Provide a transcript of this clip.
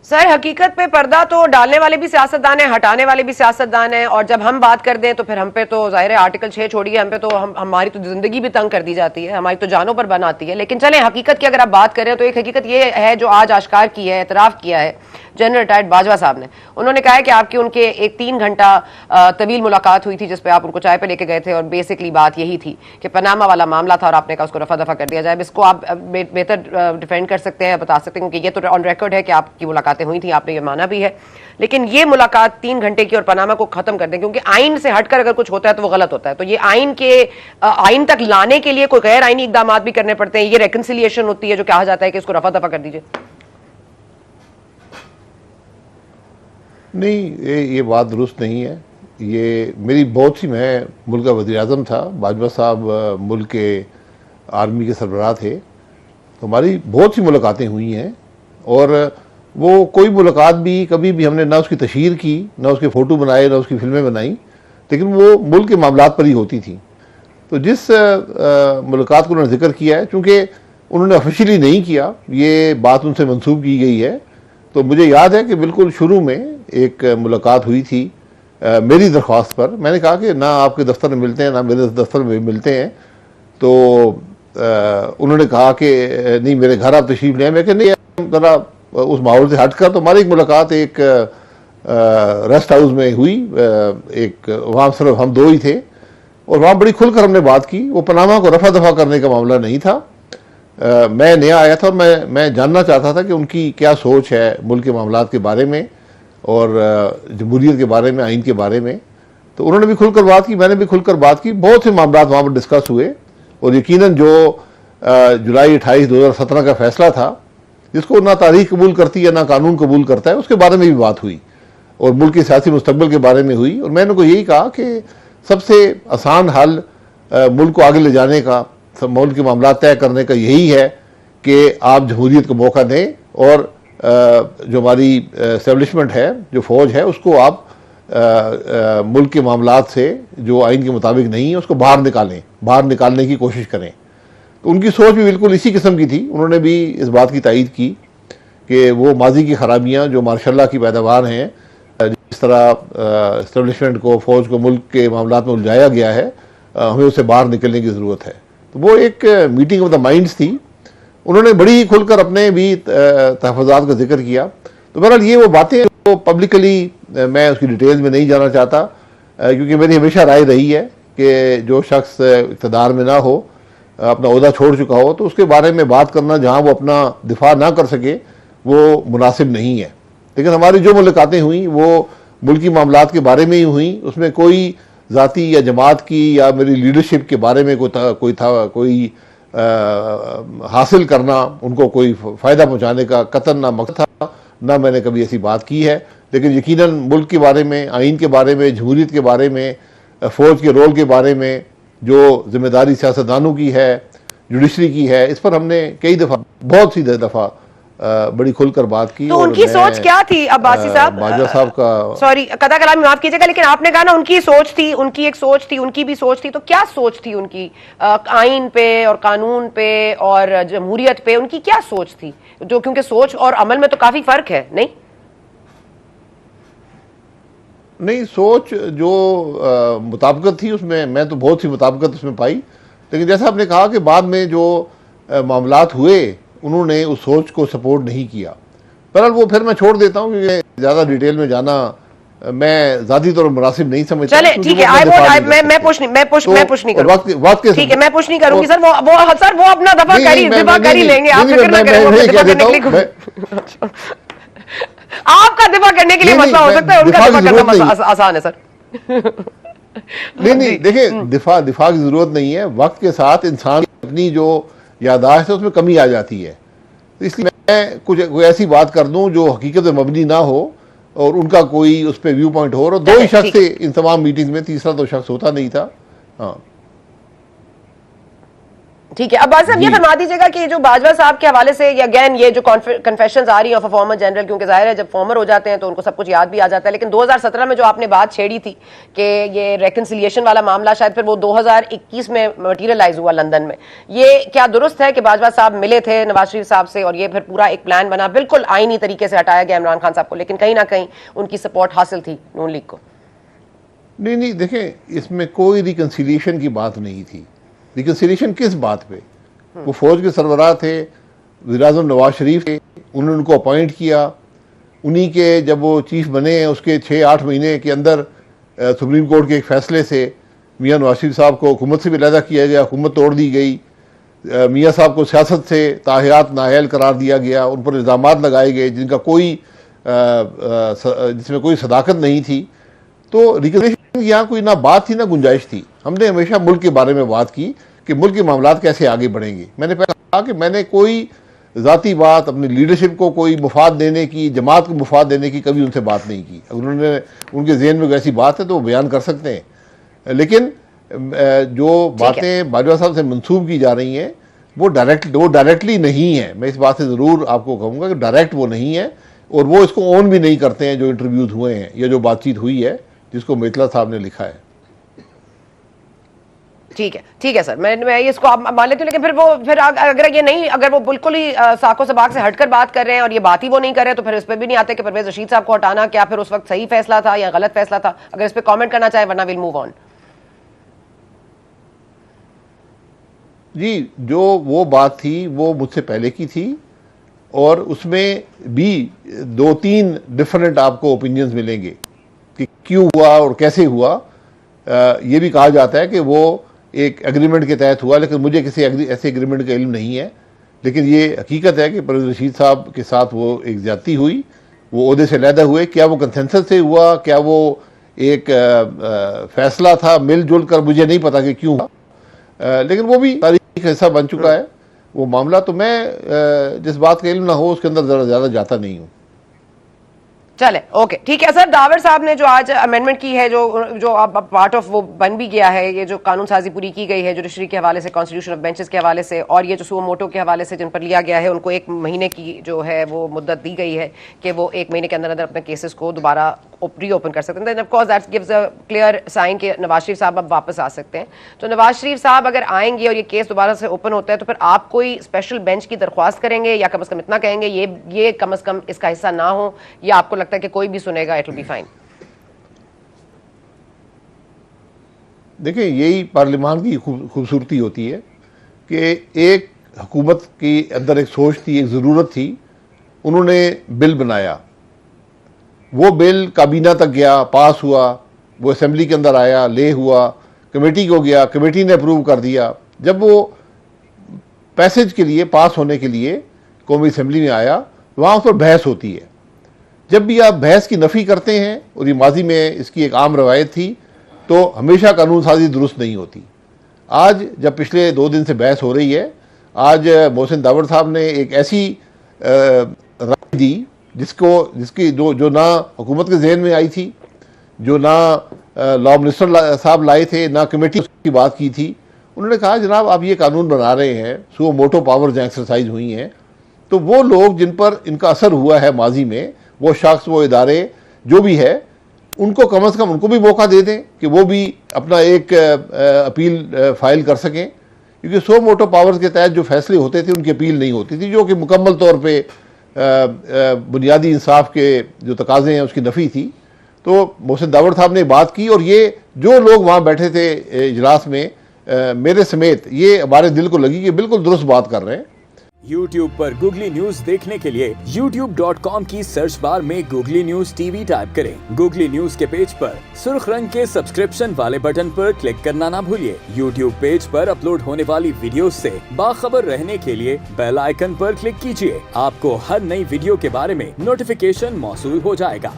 سر حقیقت پہ پردہ تو ڈالنے والے بھی سیاستدان ہیں، ہٹانے والے بھی سیاستدان ہیں، اور جب ہم بات کر دیں تو پھر ہم پہ تو ظاہر ہے آرٹیکل 6 چھوڑیے، ہم پہ تو ہماری تو زندگی بھی تنگ کر دی جاتی ہے، ہماری تو جانوں پر بن آتی ہے. لیکن چلیں حقیقت کی اگر آپ بات کریں تو ایک حقیقت یہ ہے جو آج آشکار کی ہے، اعتراف کیا ہے جنرل ریٹائرڈ باجوہ صاحب نے. انہوں نے کہا ہے کہ آپ کی ان کے ایک 3 گھنٹہ طویل ملاقات ہوئی تھی جس پہ آپ ان کو چائے پہ لے کے گئے تھے، اور بیسکلی بات یہی تھی کہ پاناما والا معاملہ تھا اور آپ نے کہا اس کو رفع دفع کر دیا جائے. اس کو آپ بہتر ڈیفینڈ کر سکتے ہیں، بتا سکتے ہیں، کیونکہ یہ تو آن ریکارڈ ہے کہ آپ کی ملاقاتیں ہوئی تھیں، آپ نے یہ مانا بھی ہے. لیکن یہ ملاقات 3 گھنٹے کی اور پاناما کو ختم کر دیں، کیونکہ آئین سے ہٹ کر اگر کچھ ہوتا ہے تو وہ غلط ہوتا ہے. تو یہ آئین تک لانے کے لیے کوئی غیر آئینی اقدامات بھی کرنے پڑتے ہیں. یہ ریکنسیلیشن ہوتی ہے جو کہا جاتا ہے کہ اس کو رفع دفع کر دیجیے. نہیں، یہ بات درست نہیں ہے. یہ میری بہت سی، میں ملک کا وزیر اعظم تھا، باجوہ صاحب ملک کے آرمی کے سربراہ تھے، تو ہماری بہت سی ملاقاتیں ہوئی ہیں، اور وہ کوئی ملاقات بھی کبھی بھی ہم نے نہ اس کی تشہیر کی، نہ اس کے فوٹو بنائے، نہ اس کی فلمیں بنائیں، لیکن وہ ملک کے معاملات پر ہی ہوتی تھیں. تو جس ملاقات کو انہوں نے ذکر کیا ہے، چونکہ انہوں نے آفیشیلی نہیں کیا، یہ بات ان سے منسوب کی گئی ہے، تو مجھے یاد ہے کہ بالکل شروع میں ایک ملاقات ہوئی تھی میری درخواست پر. میں نے کہا کہ نہ آپ کے دفتر میں ملتے ہیں، نہ میرے دفتر میں ملتے ہیں. تو انہوں نے کہا کہ نہیں میرے گھر آپ تشریف لیں. میں کہ نہیں، ذرا اس ماحول سے ہٹ کر. تو ہماری ایک ملاقات ایک ریسٹ ہاؤس میں ہوئی، ایک وہاں صرف ہم دو ہی تھے، اور وہاں بڑی کھل کر ہم نے بات کی. وہ پاناما کو رفع دفع کرنے کا معاملہ نہیں تھا. میں نیا آیا تھا اور میں جاننا چاہتا تھا کہ ان کی کیا سوچ ہے ملک کے معاملات کے بارے میں اور جمہوریت کے بارے میں، آئین کے بارے میں. تو انہوں نے بھی کھل کر بات کی، میں نے بھی کھل کر بات کی. بہت سے معاملات وہاں پر ڈسکس ہوئے، اور یقیناً جو جولائی 28 2017 کا فیصلہ تھا، جس کو نہ تاریخ قبول کرتی ہے نہ قانون قبول کرتا ہے، اس کے بارے میں بھی بات ہوئی، اور ملک کے سیاسی مستقبل کے بارے میں ہوئی. اور میں نے کو یہی کہا کہ سب سے آسان حل ملک کو آگے لے جانے کا، ملک کے معاملات طے کرنے کا یہی ہے کہ آپ جمہوریت کو موقع دیں، اور جو ہماری اسٹیبلشمنٹ ہے، جو فوج ہے، اس کو آپ ملک کے معاملات سے جو آئین کے مطابق نہیں ہے اس کو باہر نکالنے کی کوشش کریں. تو ان کی سوچ بھی بالکل اسی قسم کی تھی. انہوں نے بھی اس بات کی تائید کی کہ وہ ماضی کی خرابیاں جو ماشاء اللہ کی پیداوار ہیں، جس طرح اسٹیبلشمنٹ کو، فوج کو ملک کے معاملات میں الجھایا گیا ہے، ہمیں اسے باہر نکلنے کی ضرورت ہے. تو وہ ایک میٹنگ آف دا مائنڈز تھی. انہوں نے بڑی کھل کر اپنے بھی تحفظات کا ذکر کیا. تو بہرحال یہ وہ باتیں جو پبلکلی میں اس کی ڈیٹیلز میں نہیں جانا چاہتا، کیونکہ میری ہمیشہ رائے رہی ہے کہ جو شخص اقتدار میں نہ ہو، اپنا عہدہ چھوڑ چکا ہو، تو اس کے بارے میں بات کرنا جہاں وہ اپنا دفاع نہ کر سکے وہ مناسب نہیں ہے. لیکن ہماری جو ملاقاتیں ہوئیں وہ ملکی معاملات کے بارے میں ہی ہوئیں. اس میں کوئی ذاتی یا جماعت کی یا میری لیڈرشپ کے بارے میں کوئی حاصل کرنا، ان کو کوئی فائدہ پہنچانے کا قطعاً نہ مقصد تھا، نہ میں نے کبھی ایسی بات کی ہے. لیکن یقیناً ملک کے بارے میں، آئین کے بارے میں، جمہوریت کے بارے میں، فوج کے رول کے بارے میں جو ذمہ داری سیاستدانوں کی ہے، جوڈیشری کی ہے، اس پر ہم نے کئی دفعہ، بہت سی دفعہ بڑی کھل کر بات کی. تو ان کی سوچ کیا تھی عباسی صاحب؟ باجوہ صاحب کا سوری قطع کلامی معاف کیجیے گا، لیکن آپ نے کہا نا ان کی سوچ تھی، ان کی ایک سوچ تھی، ان کی بھی سوچ تھی. تو کیا سوچ تھی ان کی آئین پہ اور قانون پہ اور جمہوریت پہ؟ ان کی کیا سوچ تھی؟ جو کیونکہ سوچ اور عمل میں تو کافی فرق ہے. نہیں، سوچ جو مطابقت تھی اس میں تو بہت سی مطابقت اس میں پائی. لیکن جیسا آپ نے کہا کہ بعد میں جو معاملات ہوئے انہوں نے اس سوچ کو سپورٹ نہیں کیا. بہرحال وہ پھر میں چھوڑ دیتا ہوں، کیونکہ زیادہ ڈیٹیل میں جانا میں ذاتی طور پر مناسب نہیں سمجھتا. چلے ٹھیک ہے، میں پوچھ نہیں کروں گی. ٹھیک ہے، میں پوچھ نہیں کروں گی سر. وہ اپنا دفاع کر ہی لیں گے، آپ فکر نہ کریں. آپ کا دفاع کرنے کے لیے مسئلہ ہو سکتا ہے، ان کا دفاع کرنا آسان ہے سر. نہیں دیکھیں، دفاع کی ضرورت نہیں ہے. وقت کے ساتھ انسان اپنی جو یادداشت ہے اس میں کمی آ جاتی ہے. اس لیے میں کوئی ایسی بات کر دوں جو حقیقت میں مبنی نہ ہو اور ان کا کوئی اس پہ ویو پوائنٹ ہو. اور دو ہی شخص تھے ان تمام میٹنگ میں، تیسرا تو شخص ہوتا نہیں تھا. ہاں ٹھیک ہے. عباس صاحب یہ فرما دیجیے گا کہ جو باجوہ صاحب کے حوالے سے اگین یہ جو کنفیشنز آ رہی ہیں آف فارمر جنرل, کیونکہ ظاہر ہے جب فارمر ہو جاتے ہیں تو ان کو سب کچھ یاد بھی آ جاتا ہے, لیکن 2017 میں جو آپ نے بات چھیڑی تھی کہ یہ ریکنسیلیشن والا معاملہ شاید پھر وہ 2021 میں مٹیریلائز ہوا لندن میں, یہ کیا درست ہے کہ باجوہ صاحب ملے تھے نواز شریف صاحب سے اور یہ پھر پورا ایک پلان بنا, بالکل آئینی طریقے سے ہٹایا گیا عمران خان صاحب کو, لیکن کہیں نہ کہیں ان کی سپورٹ حاصل تھی نون لیگ کو؟ نہیں دیکھیں, اس میں کوئی ریکنسیلیشن کی بات نہیں تھی. ریکنسیلیشن کس بات پہ؟ وہ فوج کے سربراہ تھے, وزیر اعظم نواز شریف تھے, انہوں نے ان کو اپوائنٹ کیا, انہی کے جب وہ چیف بنے ہیں اس کے 6-8 مہینے کے اندر سپریم کورٹ کے ایک فیصلے سے میاں نواز شریف صاحب کو حکومت سے بھی علیحدہ کیا گیا, حکومت توڑ دی گئی, میاں صاحب کو سیاست سے تاحیات نااہل قرار دیا گیا, ان پر الزامات لگائے گئے جن کا جس میں کوئی صداقت نہیں تھی. تو ریکنسیلیشن کی یہاں کوئی نہ بات تھی نہ گنجائش تھی. ہم نے ہمیشہ ملک کے بارے میں بات کی کہ ملک کے معاملات کیسے آگے بڑھیں گے. میں نے پہلے کہا کہ میں نے کوئی ذاتی بات اپنی لیڈرشپ کو کوئی مفاد دینے کی, جماعت کو مفاد دینے کی کبھی ان سے بات نہیں کی. اگر ان کے ذہن میں ایسی بات ہے تو وہ بیان کر سکتے ہیں, لیکن جو باتیں باجوہ صاحب سے منسوب کی جا رہی ہیں وہ ڈائریکٹلی نہیں ہیں. میں اس بات سے ضرور آپ کو کہوں گا کہ ڈائریکٹ وہ نہیں ہے, اور وہ اس کو اون بھی نہیں کرتے ہیں جو انٹرویوز ہوئے ہیں یا جو بات چیت ہوئی ہے جس کو میتلا صاحب نے لکھا ہے. ٹھیک ہے سر, میں اس کو مان لیتی ہوں, لیکن پھر اگر وہ بالکل ہی ساکو سباق سے ہٹ کر بات کر رہے ہیں اور یہ بات ہی وہ نہیں کر رہے تو پھر اس پہ بھی نہیں آتے کہ پرویز رشید صاحب کو ہٹانا کیا پھر اس وقت صحیح فیصلہ تھا یا غلط فیصلہ تھا. اگر اس پہ کامنٹ کرنا چاہے ورنہ ویل موو آن. جی, جو وہ بات تھی وہ مجھ سے پہلے کی تھی, اور اس میں بھی 2-3 ڈفرنٹ آپ کو اوپینینز ملیں گے کہ کیوں ہوا اور کیسے ہوا. یہ بھی کہا جاتا ہے کہ وہ ایک ایگریمنٹ کے تحت ہوا, لیکن مجھے کسی ایسے ایگریمنٹ کا علم نہیں ہے. لیکن یہ حقیقت ہے کہ پرویز رشید صاحب کے ساتھ وہ ایک زیادتی ہوئی, وہ عہدے سے علیحدہ ہوئے. کیا وہ کنسنسس سے ہوا, کیا وہ ایک فیصلہ تھا مل جل کر, مجھے نہیں پتا کہ کیوں ہوا, لیکن وہ بھی تاریخ کا حصہ بن چکا ہے وہ معاملہ. تو میں جس بات کا علم نہ ہو اس کے اندر ذرا زیادہ جاتا نہیں ہوں. چلے اوکے ٹھیک ہے سر. داور صاحب نے جو آج امینڈمنٹ کی ہے جو اب پارٹ آف وہ بن بھی گیا ہے, یہ جو قانون سازی پوری کی گئی ہے جوڈیشری کے حوالے سے, کانسٹیٹیوشن آف بینچز کے حوالے سے, اور یہ جو سو موٹو کے حوالے سے جن پر لیا گیا ہے ان کو 1 مہینے کی جو ہے وہ مدت دی گئی ہے کہ وہ 1 مہینے کے اندر اندر اپنے کیسز کو دوبارہ ری اوپن کر سکتے ہیں. Of course that gives a clear sign کہ نواز شریف صاحب اب واپس آ سکتے ہیں. تو نواز شریف صاحب اگر آئیں گے اور یہ کیس دوبارہ سے اوپن ہوتا ہے تو پھر آپ کوئی اسپیشل بینچ کی درخواست کریں گے, یا کم از کم اتنا کہیں گے یہ کم از کم اس کا حصہ نہ ہو, یا آپ کو لگتا ہے کہ کوئی بھی سنے گا اٹ ول بی فائن؟ دیکھیں, یہی پارلیمان کی خوبصورتی ہوتی ہے کہ ایک حکومت کی اندر ایک سوچ تھی, ایک ضرورت تھی, انہوں نے بل بنایا, وہ بل کابینہ تک گیا, پاس ہوا, وہ اسمبلی کے اندر آیا, لے ہوا, کمیٹی کو گیا, کمیٹی نے اپروو کر دیا. جب وہ پیسج کے لیے, پاس ہونے کے لیے قومی اسمبلی میں آیا, وہاں اس پر بحث ہوتی ہے. جب بھی آپ بحث کی نفی کرتے ہیں, اور یہ ماضی میں اس کی ایک عام روایت تھی, تو ہمیشہ قانون سازی درست نہیں ہوتی. آج جب پچھلے 2 دن سے بحث ہو رہی ہے, آج محسن داور صاحب نے ایک ایسی رائے دی جس کی جو نہ حکومت کے ذہن میں آئی تھی, جو نہ لا منسٹر صاحب لائے تھے, نہ کمیٹی اس کی بات کی تھی. انہوں نے کہا جناب آپ یہ قانون بنا رہے ہیں, سو موٹو پاور جو ایکسرسائز ہوئی ہیں, تو وہ لوگ جن پر ان کا اثر ہوا ہے ماضی میں, وہ شخص, وہ ادارے جو بھی ہے, ان کو کم از کم ان کو بھی موقع دے دیں کہ وہ بھی اپنا ایک اپیل فائل کر سکیں. کیونکہ سو موٹو پاورز کے تحت جو فیصلے ہوتے تھے ان کی اپیل نہیں ہوتی تھی, جو کہ مکمل طور پہ بنیادی انصاف کے جو تقاضے ہیں اس کی نفی تھی. تو محسن داور صاحب نے بات کی, اور یہ جو لوگ وہاں بیٹھے تھے اجلاس میں, میرے سمیت, یہ ہمارے دل کو لگی کہ بالکل درست بات کر رہے ہیں. YouTube پر گوگلی نیوز دیکھنے کے لیے youtube.com کی سرچ بار میں googly news T V type کریں. گوگلی نیوز کے پیج پر سرخ رنگ کے سبسکرپشن والے بٹن پر کلک کرنا نہ بھولیے. YouTube پیج پر اپلوڈ ہونے والی ویڈیوز سے باخبر رہنے کے لیے بیل آئیکن پر کلک کیجیے. آپ کو ہر نئی ویڈیو کے بارے میں نوٹیفیکیشن موصول ہو جائے گا.